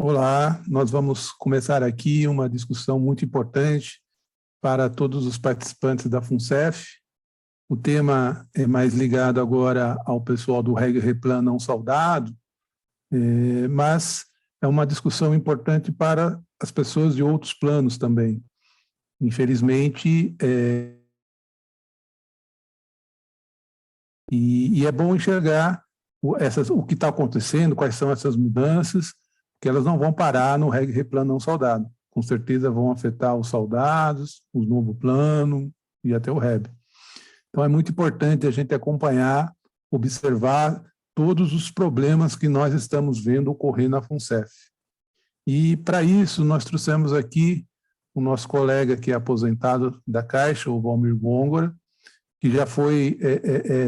Olá, nós vamos começar aqui uma discussão muito importante para todos os participantes da FUNCEF. O tema é mais ligado agora ao pessoal do Replan não saudado, mas é uma discussão importante para as pessoas de outros planos também. Infelizmente, e é bom enxergar o que está acontecendo, quais são essas mudanças, que elas não vão parar no Replan não saudado. Com certeza vão afetar os saudados, o novo plano e até o REB. Então é muito importante a gente acompanhar, observar todos os problemas que nós estamos vendo ocorrer na FUNCEF. E para isso nós trouxemos aqui o nosso colega que é aposentado da Caixa, o Valmir Gongora, que já foi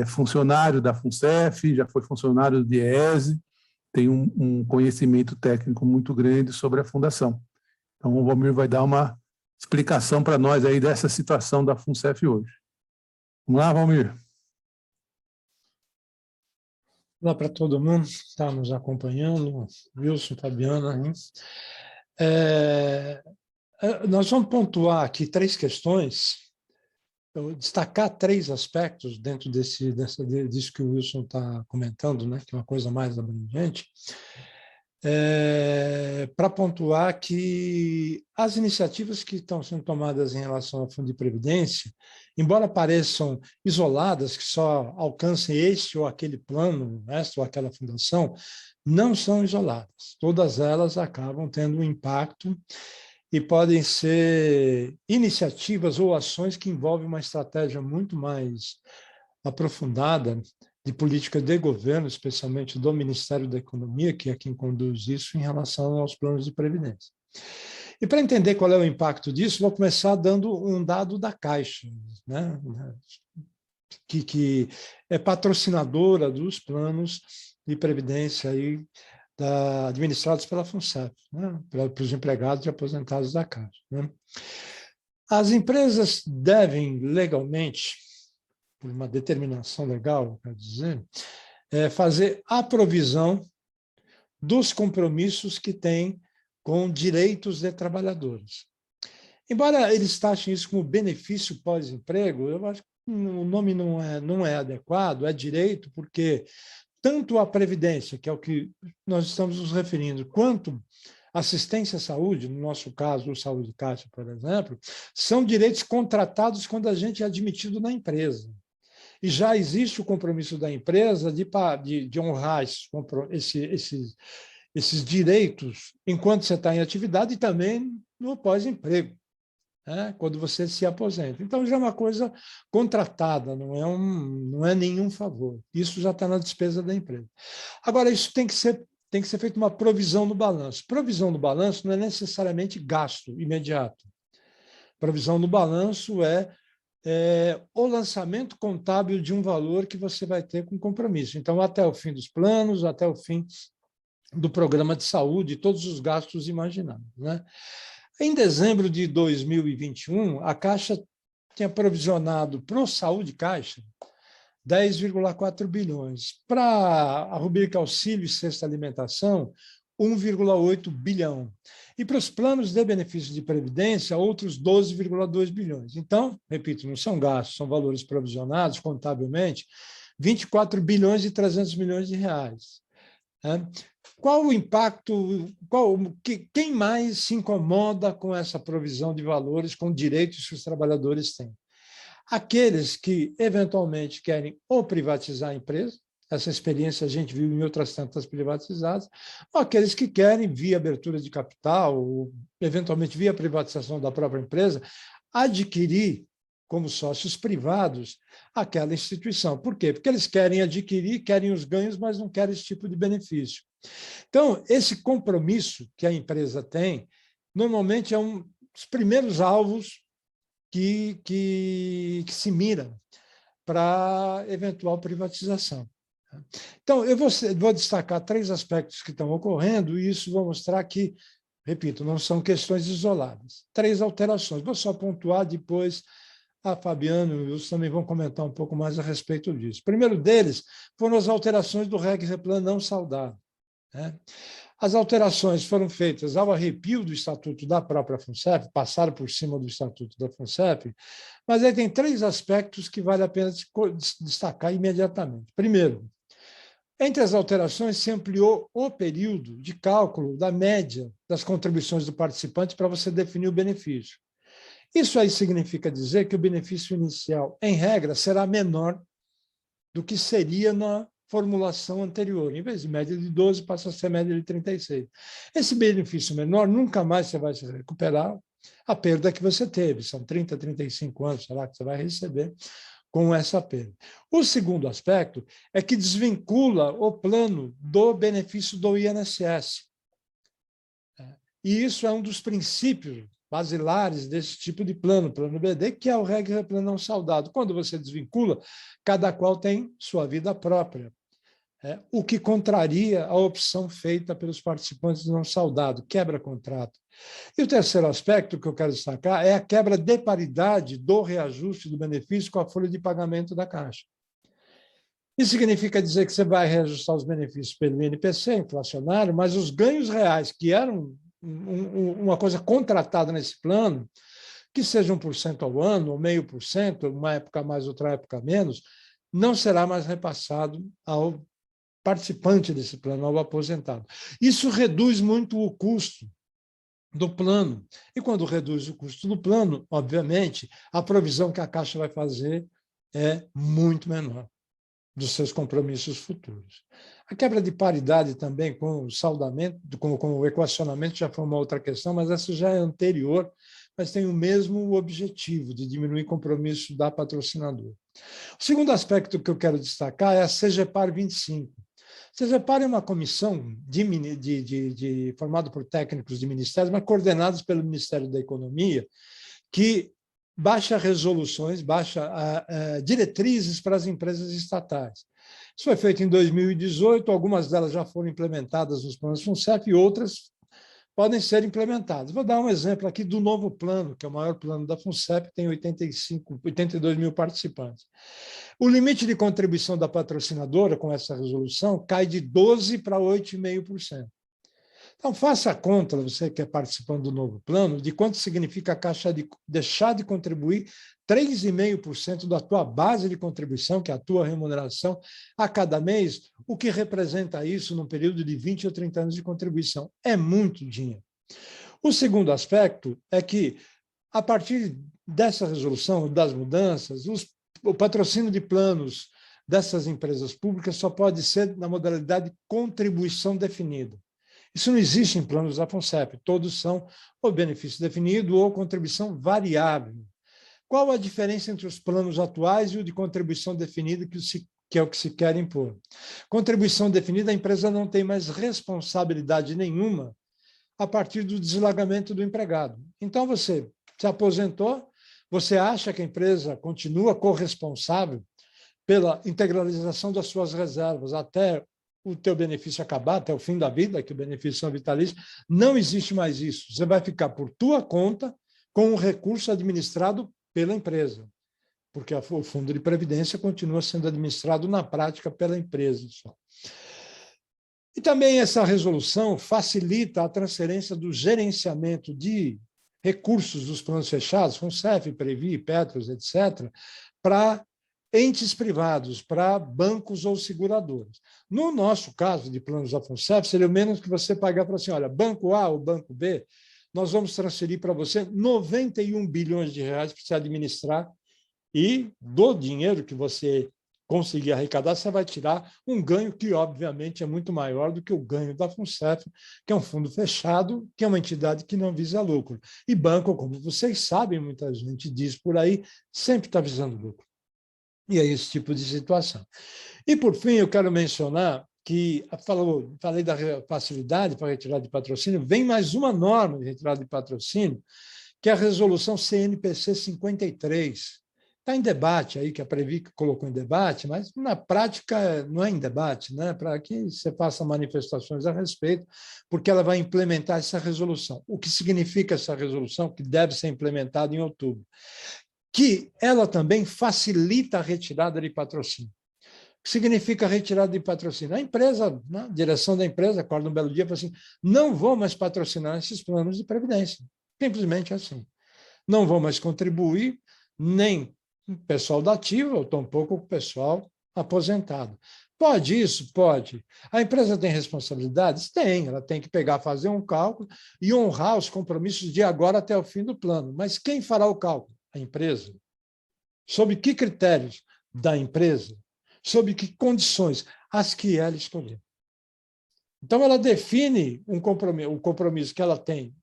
funcionário da FUNCEF, já foi funcionário do DIEESE, tem um conhecimento técnico muito grande sobre a fundação. Então, o Valmir vai dar uma explicação para nós aí dessa situação da FUNCEF hoje. Vamos lá, Valmir? Olá para todo mundo que está nos acompanhando, Wilson, Fabiana. Nós vamos pontuar aqui 3 questões, destacar 3 aspectos dentro disso que o Wilson está comentando, né, que é uma coisa mais abrangente, para pontuar que as iniciativas que estão sendo tomadas em relação ao Fundo de Previdência, embora pareçam isoladas, que só alcancem este ou aquele plano, esta ou aquela fundação, não são isoladas. Todas elas acabam tendo um impacto e podem ser iniciativas ou ações que envolvem uma estratégia muito mais aprofundada de política de governo, especialmente do Ministério da Economia, que é quem conduz isso em relação aos planos de previdência. E para entender qual é o impacto disso, vou começar dando um dado da Caixa, né, que é patrocinadora dos planos de previdência aí administrados pela FUNCEF, né, para os empregados e aposentados da Caixa. Né. As empresas devem legalmente, por uma determinação legal, quer dizer, fazer a provisão dos compromissos que têm com direitos de trabalhadores. Embora eles taxem isso como benefício pós-emprego, eu acho que o nome não é adequado, é direito, porque tanto a Previdência, que é o que nós estamos nos referindo, quanto assistência à saúde, no nosso caso, o Saúde Caixa, por exemplo, são direitos contratados quando a gente é admitido na empresa. E já existe o compromisso da empresa de honrar esses direitos enquanto você está em atividade e também no pós-emprego, né, quando você se aposenta. Então, já é uma coisa contratada, não é nenhum favor. Isso já está na despesa da empresa. Agora, isso tem que ser feita uma provisão no balanço. Provisão no balanço não é necessariamente gasto imediato. Provisão no balanço é o lançamento contábil de um valor que você vai ter com compromisso. Então, até o fim dos planos, até o fim do programa de saúde, todos os gastos imagináveis. Né? Em dezembro de 2021, a Caixa tinha provisionado para o Saúde Caixa 10,4 bilhões. Para a rubrica Auxílio e Cesta Alimentação, 1,8 bilhão. E para os planos de benefícios de previdência, outros 12,2 bilhões. Então, repito, não são gastos, são valores provisionados contabilmente, 24 bilhões e 300 milhões de reais. Qual o impacto, quem mais se incomoda com essa provisão de valores, com direitos que os trabalhadores têm? Aqueles que, eventualmente, querem ou privatizar a empresa, essa experiência a gente viu em outras tantas privatizadas, ou aqueles que querem, via abertura de capital, ou eventualmente via privatização da própria empresa, adquirir como sócios privados aquela instituição. Por quê? Porque eles querem adquirir, querem os ganhos, mas não querem esse tipo de benefício. Então, esse compromisso que a empresa tem, normalmente é um dos primeiros alvos que se mira para eventual privatização. Então, eu vou destacar 3 aspectos que estão ocorrendo, e isso vou mostrar que, repito, não são questões isoladas. 3 alterações. Vou só pontuar, depois a Fabiana e o Wilson também vão comentar um pouco mais a respeito disso. O primeiro deles foram as alterações do Replan não saudado. né? As alterações foram feitas ao arrepio do Estatuto da própria FUNCEF, passaram por cima do Estatuto da FUNCEF, mas aí tem 3 aspectos que vale a pena destacar imediatamente. Primeiro, entre as alterações, se ampliou o período de cálculo da média das contribuições do participante para você definir o benefício. Isso aí significa dizer que o benefício inicial, em regra, será menor do que seria na formulação anterior. Em vez de média de 12, passa a ser média de 36. Esse benefício menor, nunca mais você vai recuperar a perda que você teve. São 30, 35 anos, sei lá, que você vai receber com essa perda. O segundo aspecto é que desvincula o plano do benefício do INSS. E isso é um dos princípios basilares desse tipo de plano BD, que é o plano não saudado. Quando você desvincula, cada qual tem sua vida própria. O que contraria a opção feita pelos participantes não saudados, quebra contrato. E o terceiro aspecto que eu quero destacar é a quebra de paridade do reajuste do benefício com a folha de pagamento da Caixa. Isso significa dizer que você vai reajustar os benefícios pelo INPC, inflacionário, mas os ganhos reais, que eram uma coisa contratada nesse plano, que seja 1% ao ano, ou 0,5%, uma época mais, outra época menos, não será mais repassado ao participante desse plano, ao aposentado. Isso reduz muito o custo do plano. E quando reduz o custo do plano, obviamente, a provisão que a Caixa vai fazer é muito menor dos seus compromissos futuros. A quebra de paridade também com o saldamento, com o equacionamento já foi uma outra questão, mas essa já é anterior, mas tem o mesmo objetivo de diminuir o compromisso da patrocinadora. O segundo aspecto que eu quero destacar é a CGPAR 25. A CGPAR é uma comissão formada por técnicos de ministérios, mas coordenados pelo Ministério da Economia, que baixa resoluções, diretrizes para as empresas estatais. Isso foi feito em 2018, algumas delas já foram implementadas nos planos FUNCEF e outras podem ser implementadas. Vou dar um exemplo aqui do novo plano, que é o maior plano da FUNCEF, que tem 82 mil participantes. O limite de contribuição da patrocinadora com essa resolução cai de 12% para 8,5%. Então, faça a conta, você que é participante do novo plano, de quanto significa a Caixa deixar de contribuir 3,5% da tua base de contribuição, que é a tua remuneração, a cada mês, o que representa isso num período de 20 ou 30 anos de contribuição. É muito dinheiro. O segundo aspecto é que, a partir dessa resolução, das mudanças, o patrocínio de planos dessas empresas públicas só pode ser na modalidade contribuição definida. Isso não existe em planos da FUNCEF, todos são ou benefício definido ou contribuição variável. Qual a diferença entre os planos atuais e o de contribuição definida, que é o que se quer impor? Contribuição definida, a empresa não tem mais responsabilidade nenhuma a partir do deslagamento do empregado. Então, você se aposentou, você acha que a empresa continua corresponsável pela integralização das suas reservas até o teu benefício acabar, até o fim da vida, que o benefício são vitalícios, não existe mais isso. Você vai ficar por tua conta com um recurso administrado pela empresa, porque o fundo de previdência continua sendo administrado na prática pela empresa. E também essa resolução facilita a transferência do gerenciamento de recursos dos planos fechados, FUNCEF, Previ, Petros, etc., para entes privados, para bancos ou seguradoras. No nosso caso de planos da FUNCEF, seria o menos que você pagar para assim, olha, banco A ou banco B, nós vamos transferir para você 91 bilhões de reais para você administrar e do dinheiro que você conseguir arrecadar, você vai tirar um ganho que, obviamente, é muito maior do que o ganho da FUNCEF, que é um fundo fechado, que é uma entidade que não visa lucro. E banco, como vocês sabem, muita gente diz por aí, sempre está visando lucro. E é esse tipo de situação. E, por fim, eu quero mencionar que, falei da facilidade para retirada de patrocínio, vem mais uma norma de retirada de patrocínio, que é a resolução CNPC 53. Está em debate aí, que a Previ colocou em debate, mas na prática não é em debate, né? Para que você faça manifestações a respeito, porque ela vai implementar essa resolução. O que significa essa resolução, que deve ser implementada em outubro? Que ela também facilita a retirada de patrocínio. que significa retirada de patrocínio. A empresa, né, a direção da empresa, acorda um belo dia e fala assim, não vou mais patrocinar esses planos de previdência. Simplesmente assim. Não vou mais contribuir, nem o pessoal da ativa, ou tampouco o pessoal aposentado. Pode isso? Pode. A empresa tem responsabilidades? Tem. Ela tem que pegar, fazer um cálculo e honrar os compromissos de agora até o fim do plano. Mas quem fará o cálculo? A empresa. Sob que critérios? Da empresa. Sob que condições? As que ela escolher. Então, ela define o compromisso que ela tem,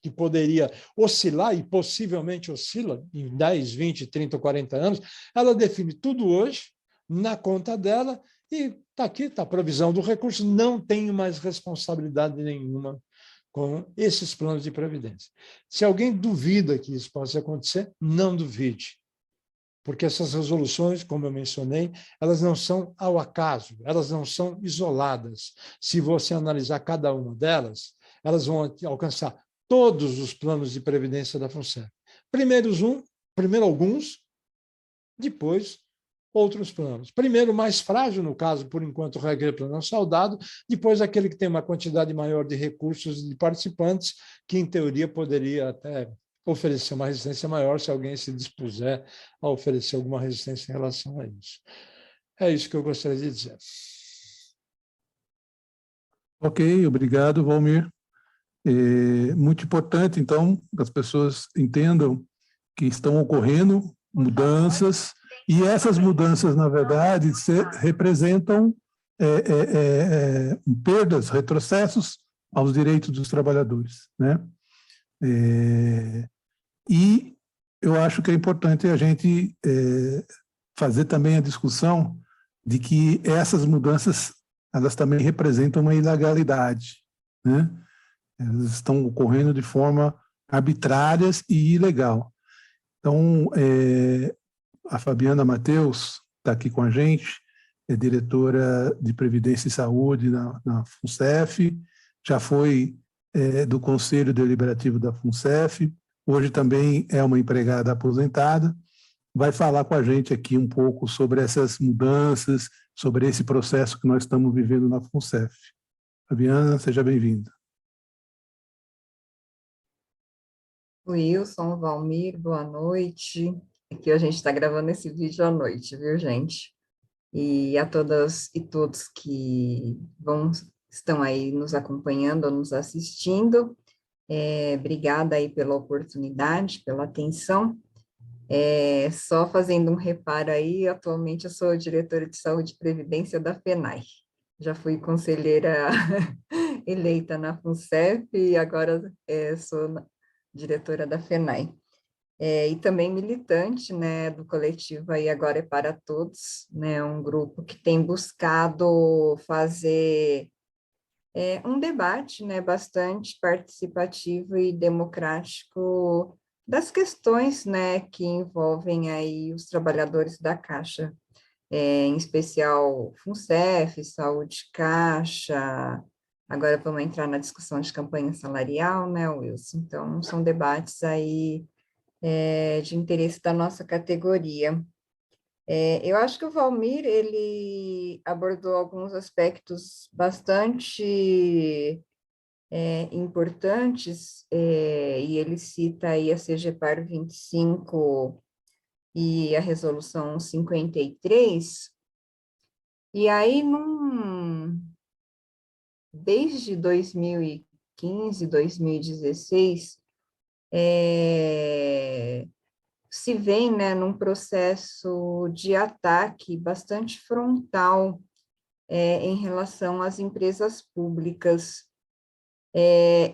que poderia oscilar, e possivelmente oscila em 10, 20, 30, 40 anos, ela define tudo hoje, na conta dela, e está aqui, está a provisão do recurso, não tenho mais responsabilidade nenhuma com esses planos de previdência. Se alguém duvida que isso possa acontecer, não duvide, porque essas resoluções, como eu mencionei, elas não são ao acaso, elas não são isoladas. Se você analisar cada uma delas, elas vão alcançar todos os planos de previdência da FUNSEF. Primeiro alguns, depois outros planos. Primeiro, o mais frágil, no caso, por enquanto, o regra plano soldado, depois aquele que tem uma quantidade maior de recursos de participantes, que, em teoria, poderia até oferecer uma resistência maior se alguém se dispuser a oferecer alguma resistência em relação a isso. É isso que eu gostaria de dizer. Ok, obrigado, Valmir. É muito importante, então, que as pessoas entendam que estão ocorrendo mudanças, e essas mudanças, na verdade, representam perdas, retrocessos aos direitos dos trabalhadores, né? E eu acho que é importante a gente fazer também a discussão de que essas mudanças, elas também representam uma ilegalidade, né? Elas estão ocorrendo de forma arbitrárias e ilegal. Então, a Fabiana Mateus está aqui com a gente, é diretora de Previdência e Saúde na FUNSEF, já foi do Conselho Deliberativo da FUNSEF, hoje também é uma empregada aposentada, vai falar com a gente aqui um pouco sobre essas mudanças, sobre esse processo que nós estamos vivendo na FUNSEF. Fabiana, seja bem-vinda. Wilson, Valmir, boa noite. Aqui a gente está gravando esse vídeo à noite, viu, gente? E a todas e todos que estão aí nos acompanhando ou nos assistindo, obrigada aí pela oportunidade, pela atenção. Só fazendo um reparo aí, atualmente eu sou diretora de Saúde e Previdência da FENAI. Já fui conselheira eleita na FUNSEF e agora sou diretora da FENAI. E também militante, né, do coletivo aí Agora é para Todos, né, um grupo que tem buscado fazer um debate, né, bastante participativo e democrático das questões, né, que envolvem aí os trabalhadores da Caixa, em especial FUNSEF, Saúde Caixa. Agora vamos entrar na discussão de campanha salarial, né, Wilson? Então, são debates aí de interesse da nossa categoria. Eu acho que o Valmir, ele abordou alguns aspectos bastante importantes, e ele cita aí a CGPAR 25 e a Resolução 53, e aí, desde 2015, 2016, se vem, né, num processo de ataque bastante frontal em relação às empresas públicas.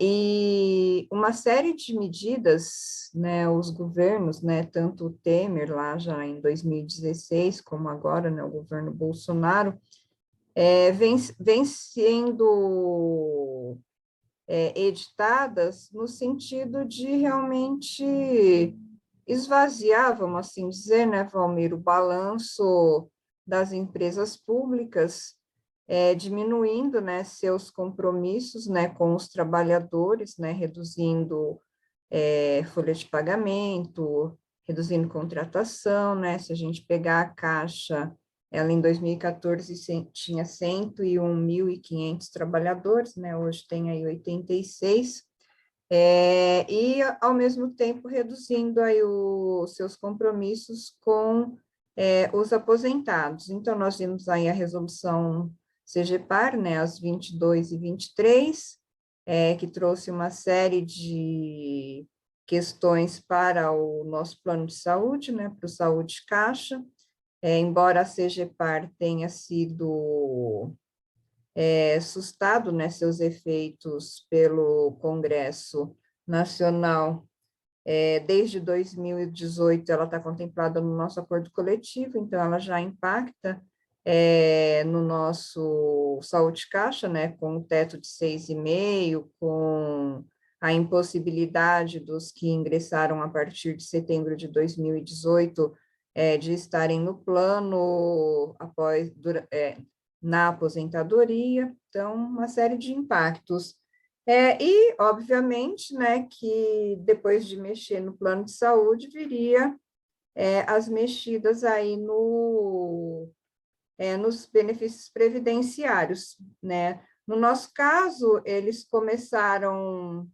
E uma série de medidas, né, os governos, né, tanto o Temer lá já em 2016, como agora, né, o governo Bolsonaro, vem sendo editadas no sentido de realmente esvaziar, vamos assim dizer, né, Valmir, o balanço das empresas públicas, diminuindo, né, seus compromissos, né, com os trabalhadores, né, reduzindo folha de pagamento, reduzindo contratação, né, se a gente pegar a Caixa, ela em 2014 tinha 101.500 trabalhadores, né? Hoje tem aí 86, e ao mesmo tempo reduzindo aí os seus compromissos com os aposentados. Então, nós vimos aí a resolução CGPAR, né, as 22 e 23, que trouxe uma série de questões para o nosso plano de saúde, né, para o Saúde Caixa, embora a CGPAR tenha sido sustado, né, seus efeitos pelo Congresso Nacional, desde 2018 ela está contemplada no nosso acordo coletivo, então ela já impacta no nosso Saúde Caixa, né, com o teto de 6,5, com a impossibilidade dos que ingressaram a partir de setembro de 2018 de estarem no plano após, na aposentadoria, então, uma série de impactos. E, obviamente, né, que depois de mexer no plano de saúde, viria as mexidas aí nos benefícios previdenciários, né? No nosso caso, eles começaram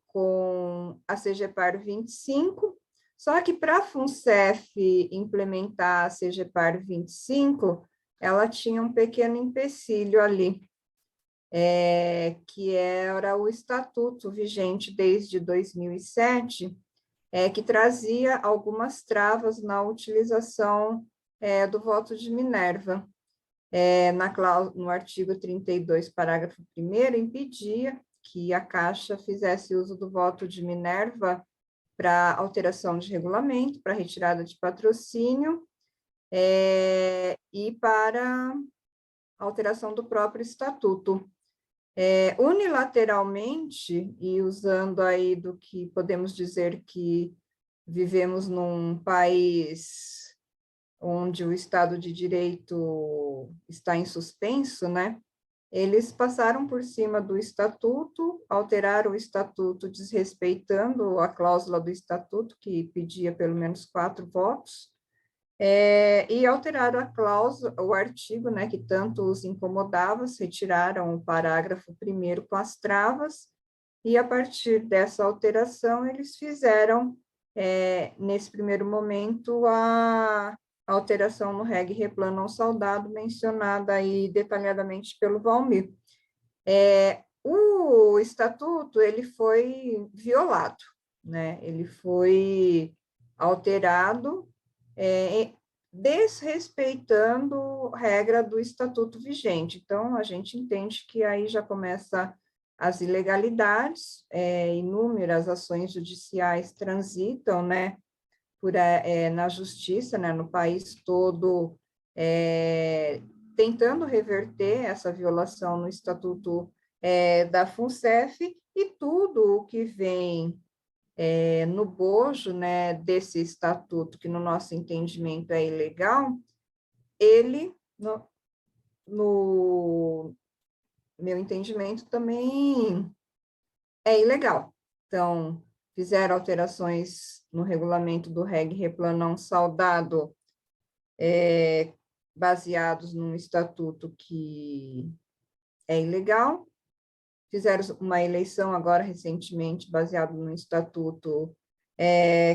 com a CGPAR 25, só que para a FUNCEF implementar a CGPAR 25, ela tinha um pequeno empecilho ali, que era o estatuto vigente desde 2007, que trazia algumas travas na utilização do voto de Minerva. No artigo 32, parágrafo 1º, impedia que a Caixa fizesse uso do voto de Minerva para alteração de regulamento, para retirada de patrocínio e para alteração do próprio estatuto. Unilateralmente, e usando aí do que podemos dizer que vivemos num país onde o Estado de Direito está em suspenso, né? Eles passaram por cima do estatuto, alteraram o estatuto desrespeitando a cláusula do estatuto, que pedia pelo menos 4 votos, e alteraram a cláusula, o artigo, né, que tanto os incomodava, retiraram o parágrafo 1º com as travas, e a partir dessa alteração eles fizeram, nesse primeiro momento, a alteração no Reg Replan não saudado, mencionada aí detalhadamente pelo Valmir. O estatuto, ele foi violado, né? Ele foi alterado, desrespeitando a regra do estatuto vigente. Então, a gente entende que aí já começa as ilegalidades, inúmeras ações judiciais transitam, né, na justiça, né, no país todo, tentando reverter essa violação no estatuto da FUNCEF, e tudo o que vem no bojo, né, desse estatuto, que no nosso entendimento é ilegal, ele, no meu entendimento, também é ilegal. Então, fizeram alterações no regulamento do Reg Replan não saudado, baseados num estatuto que é ilegal, fizeram uma eleição agora recentemente baseado num estatuto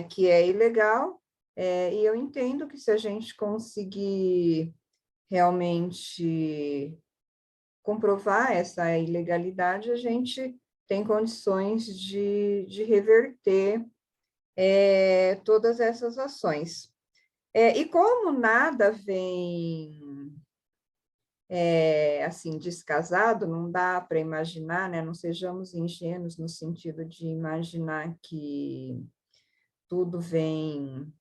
que é ilegal, e eu entendo que se a gente conseguir realmente comprovar essa ilegalidade, a gente tem condições de reverter todas essas ações. E como nada vem assim, descasado, não dá para imaginar, né? Não sejamos ingênuos no sentido de imaginar que tudo vem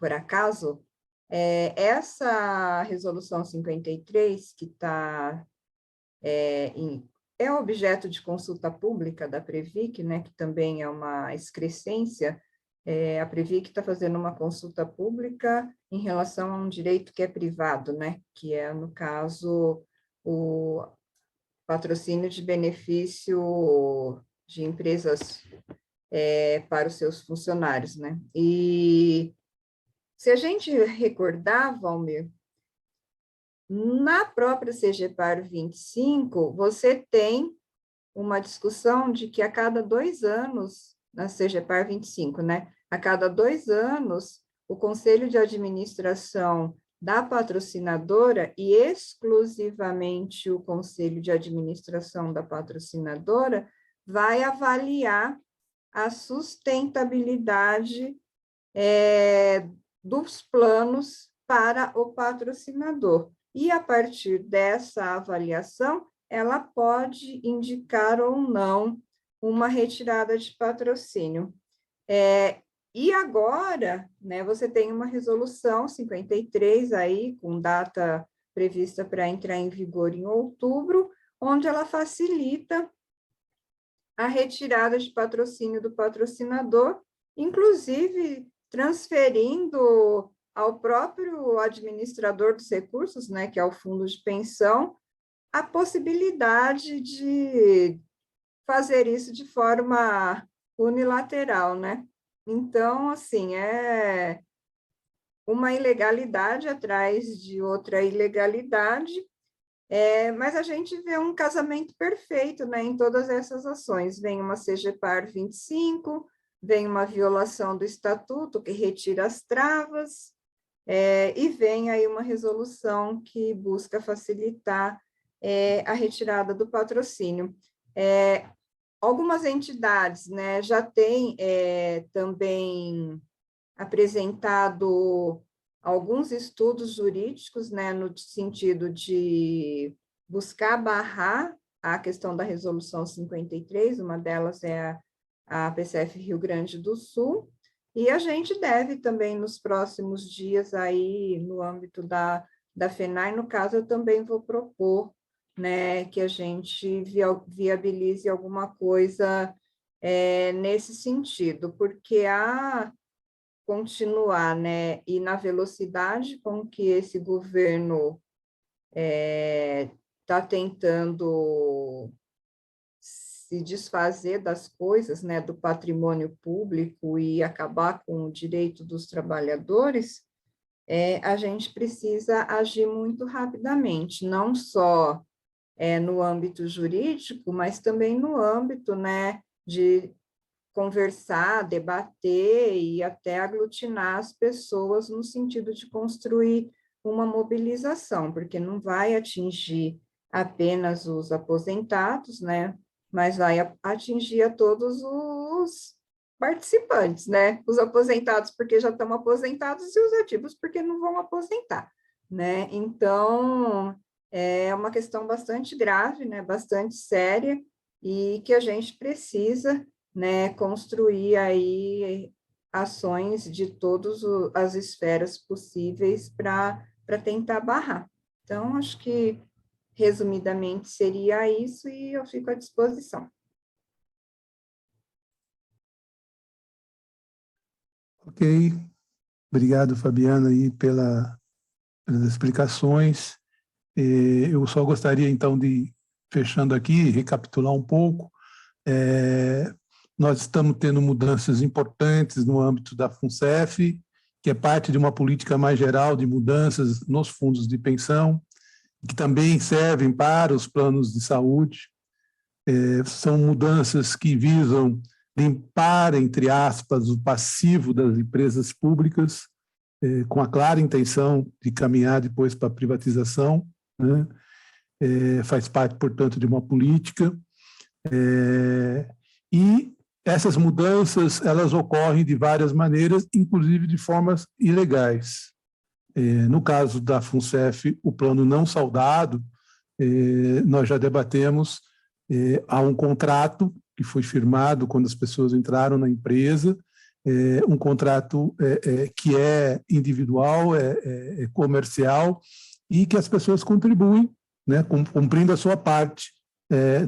por acaso. Essa resolução 53, que é objeto de consulta pública da Previc, né, que também é uma excrescência, a Previc está fazendo uma consulta pública em relação a um direito que é privado, né, que é, no caso, o patrocínio de benefício de empresas para os seus funcionários, né, e Se a gente recordar, Valmir, na própria CGPAR 25, você tem uma discussão de que a cada 2 anos, na CGPAR 25, né? A cada 2 anos, o Conselho de Administração da patrocinadora, e exclusivamente o Conselho de Administração da patrocinadora, vai avaliar a sustentabilidade dos planos para o patrocinador. E, a partir dessa avaliação, ela pode indicar ou não uma retirada de patrocínio. E agora, né, você tem uma resolução 53 aí, com data prevista para entrar em vigor em outubro, onde ela facilita a retirada de patrocínio do patrocinador, inclusive transferindo ao próprio administrador dos recursos, né, que é o fundo de pensão, a possibilidade de fazer isso de forma unilateral, né? Então, assim, é uma ilegalidade atrás de outra ilegalidade, mas a gente vê um casamento perfeito, né, em todas essas ações. Vem uma CGPAR 25, vem uma violação do estatuto que retira as travas, e vem aí uma resolução que busca facilitar a retirada do patrocínio. Algumas entidades, né, já têm também apresentado alguns estudos jurídicos, né, no sentido de buscar barrar a questão da resolução 53, uma delas é a PCF Rio Grande do Sul, e a gente deve também, nos próximos dias, aí, no âmbito da FENAI, no caso, eu também vou propor, né, que a gente viabilize alguma coisa nesse sentido, porque continuar, né, e na velocidade com que esse governo está tentando se desfazer das coisas, né, do patrimônio público e acabar com o direito dos trabalhadores, a gente precisa agir muito rapidamente, não só no âmbito jurídico, mas também no âmbito, né, de conversar, debater e até aglutinar as pessoas no sentido de construir uma mobilização, porque não vai atingir apenas os aposentados, né, mas vai atingir a todos os participantes, né, os aposentados porque já estão aposentados e os ativos porque não vão aposentar, né, então é uma questão bastante grave, né, bastante séria, e que a gente precisa, né, construir aí ações de todas as esferas possíveis para tentar barrar. Então, acho que, resumidamente, seria isso, e eu fico à disposição. Ok, obrigado, Fabiana, aí pelas explicações. Eu só gostaria, então, de, fechando aqui, recapitular um pouco. Nós estamos tendo mudanças importantes no âmbito da FUNCEF, que é parte de uma política mais geral de mudanças nos fundos de pensão, que também servem para os planos de saúde. São mudanças que visam limpar, entre aspas, o passivo das empresas públicas, com a clara intenção de caminhar depois para a privatização, né? Faz parte, portanto, de uma política. E essas mudanças, elas ocorrem de várias maneiras, inclusive de formas ilegais. No caso da FUNCEF, o plano não saudado, nós já debatemos, há um contrato que foi firmado quando as pessoas entraram na empresa, um contrato que é individual, é comercial, e que as pessoas contribuem, né, cumprindo a sua parte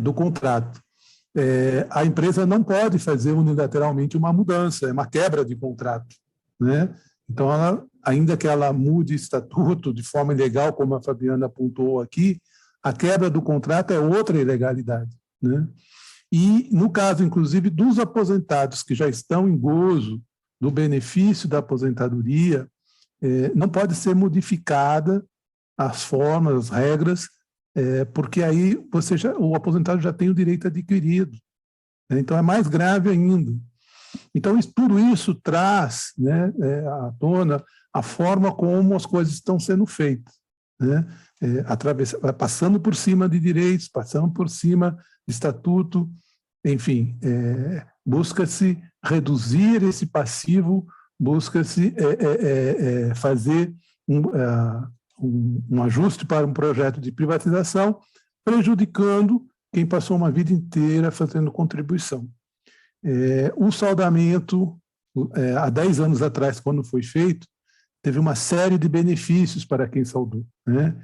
do contrato. A empresa não pode fazer unilateralmente uma mudança, é uma quebra de contrato, né? Então, ainda que ela mude estatuto de forma ilegal, como a Fabiana apontou aqui, a quebra do contrato é outra ilegalidade, né? E, no caso, inclusive, dos aposentados que já estão em gozo do benefício da aposentadoria, não pode ser modificada as formas, as regras, porque aí o aposentado já tem o direito adquirido. Né? Então, é mais grave ainda. Então, tudo isso traz, né, à tona a forma como as coisas estão sendo feitas, né? Passando por cima de direitos, passando por cima de estatuto, enfim, busca-se reduzir esse passivo, busca-se fazer um ajuste para um projeto de privatização, prejudicando quem passou uma vida inteira fazendo contribuição. O saldamento, há 10 anos atrás, quando foi feito, teve uma série de benefícios para quem saldou, né?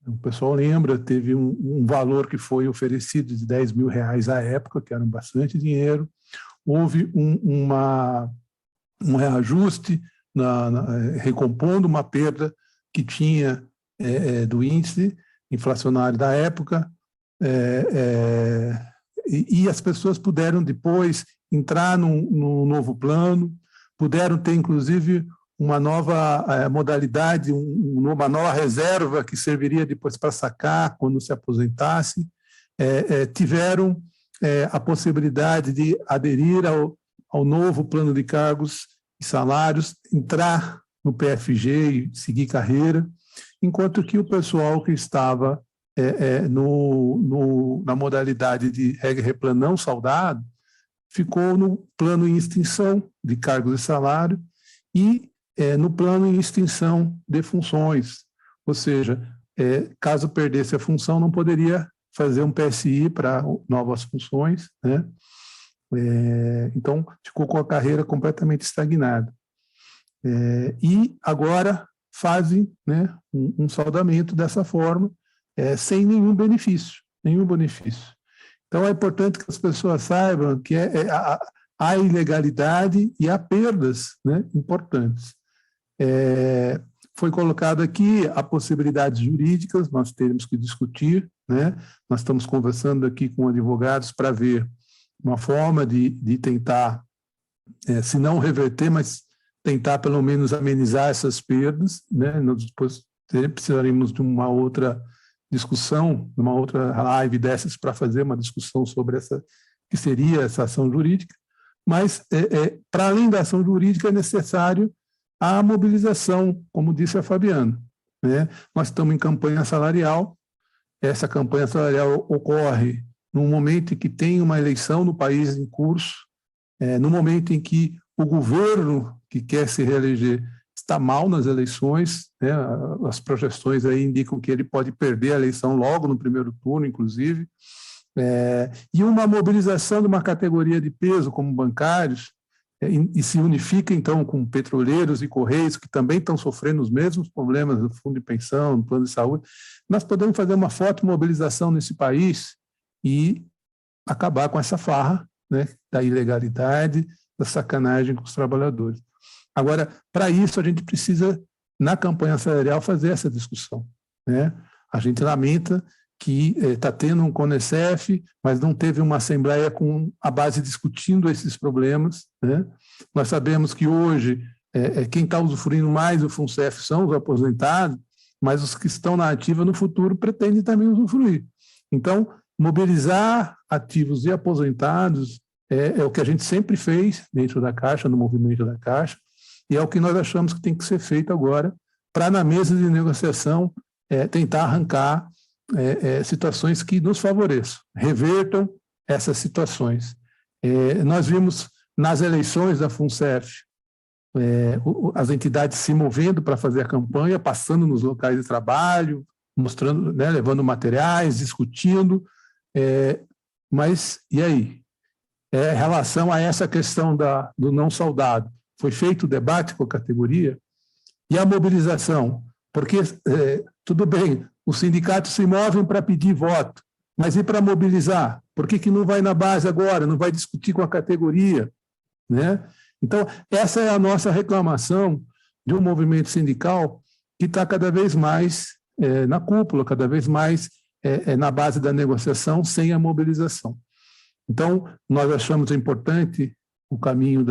O pessoal lembra, teve um valor que foi oferecido de R$10 mil à época, que era bastante dinheiro. Houve um reajuste, recompondo uma perda que tinha do índice inflacionário da época, e as pessoas puderam depois entrar num novo plano, puderam ter, inclusive, uma nova modalidade, uma nova reserva que serviria depois para sacar quando se aposentasse, tiveram a possibilidade de aderir ao novo plano de cargos e salários, entrar no PFG e seguir carreira, enquanto que o pessoal que estava na modalidade de regra não saldado ficou no plano em extinção de cargos e salário e no plano em extinção de funções, ou seja, caso perdesse a função, não poderia fazer um PSI para novas funções, né? Então, ficou com a carreira completamente estagnada. E agora fazem, né, um saldamento dessa forma, sem nenhum benefício. Então, é importante que as pessoas saibam que há ilegalidade e há perdas, né, importantes. Foi colocado aqui a possibilidades jurídicas, nós teremos que discutir, né? Nós estamos conversando aqui com advogados para ver uma forma de tentar, se não reverter, mas tentar pelo menos amenizar essas perdas, né? Nós depois precisaremos de uma outra discussão, uma outra live dessas para fazer uma discussão sobre que seria essa ação jurídica, mas para além da ação jurídica é necessário a mobilização, como disse a Fabiana, né? Nós estamos em campanha salarial, essa campanha salarial ocorre no momento em que tem uma eleição no país em curso, no momento em que o governo que quer se reeleger está mal nas eleições, né? As projeções aí indicam que ele pode perder a eleição logo no primeiro turno, inclusive, e uma mobilização de uma categoria de peso como bancários, e se unifica, então, com petroleiros e correios, que também estão sofrendo os mesmos problemas do fundo de pensão, no plano de saúde, nós podemos fazer uma forte mobilização nesse país e acabar com essa farra, né, da ilegalidade, da sacanagem com os trabalhadores. Agora, para isso, a gente precisa, na campanha salarial, fazer essa discussão, né? A gente lamenta que está tendo um CONECEF, mas não teve uma assembleia com a base discutindo esses problemas, né? Nós sabemos que hoje quem está usufruindo mais do FUNCEF são os aposentados, mas os que estão na ativa no futuro pretendem também usufruir. Então, mobilizar ativos e aposentados é o que a gente sempre fez dentro da Caixa, no movimento da Caixa, e é o que nós achamos que tem que ser feito agora para, na mesa de negociação, tentar arrancar situações que nos favoreçam, revertam essas situações. Nós vimos nas eleições da FUNCEF as entidades se movendo para fazer a campanha, passando nos locais de trabalho, mostrando, né, levando materiais, discutindo, mas e aí? Em relação a essa questão do não soldado, foi feito o debate com a categoria? E a mobilização? Porque, tudo bem, os sindicatos se movem para pedir voto, mas e para mobilizar? Por que não vai na base agora, não vai discutir com a categoria, né? Então, essa é a nossa reclamação de um movimento sindical que está cada vez mais na cúpula, cada vez mais na base da negociação, sem a mobilização. Então, nós achamos importante o caminho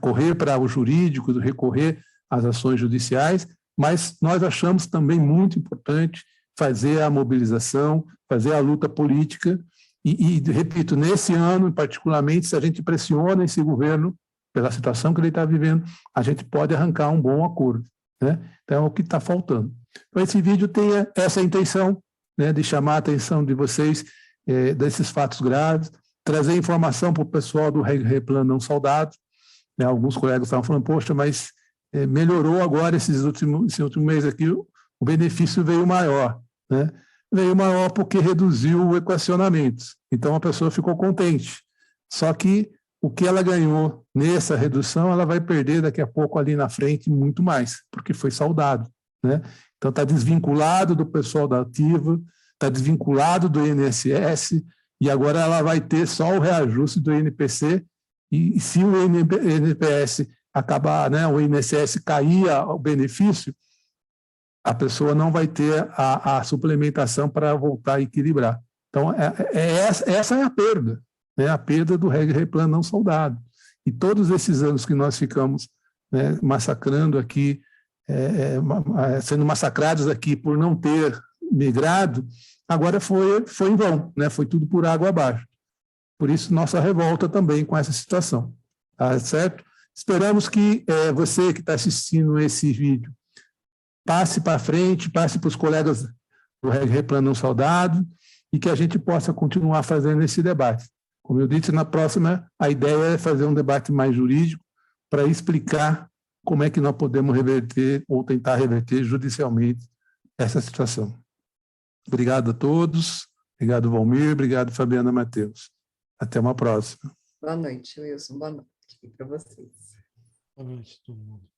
correr para o jurídico, recorrer às ações judiciais, mas nós achamos também muito importante fazer a mobilização, fazer a luta política e repito, nesse ano, particularmente, se a gente pressiona esse governo pela situação que ele está vivendo, a gente pode arrancar um bom acordo, né? Então, é o que está faltando. Então, esse vídeo tem essa intenção, né, de chamar a atenção de vocês desses fatos graves, trazer informação para o pessoal do Replan Não Saudado, né? Alguns colegas estavam falando, poxa, mas melhorou agora esse último mês aqui, o benefício veio maior, né? Veio maior porque reduziu o equacionamento, então a pessoa ficou contente. Só que o que ela ganhou nessa redução, ela vai perder daqui a pouco ali na frente muito mais, porque foi saudado, né? Então está desvinculado do pessoal da ativa, está desvinculado do INSS, e agora ela vai ter só o reajuste do INPC, e se o INPS acabar, né, o INSS cair o benefício, a pessoa não vai ter a suplementação para voltar a equilibrar. Então, essa é a perda, né, a perda do Replan Não Saudado. E todos esses anos que nós ficamos, né, massacrando aqui, sendo massacrados aqui por não ter migrado, agora foi em vão, né, foi tudo por água abaixo. Por isso, nossa revolta também com essa situação. Tá certo? Esperamos que você que está assistindo esse vídeo passe para frente, passe para os colegas do Replan Não Saudado e que a gente possa continuar fazendo esse debate. Como eu disse, na próxima, a ideia é fazer um debate mais jurídico para explicar como é que nós podemos reverter ou tentar reverter judicialmente essa situação. Obrigado a todos. Obrigado, Valmir. Obrigado, Fabiana Matheus. Até uma próxima. Boa noite, Wilson. Boa noite para vocês. Boa noite, todo mundo.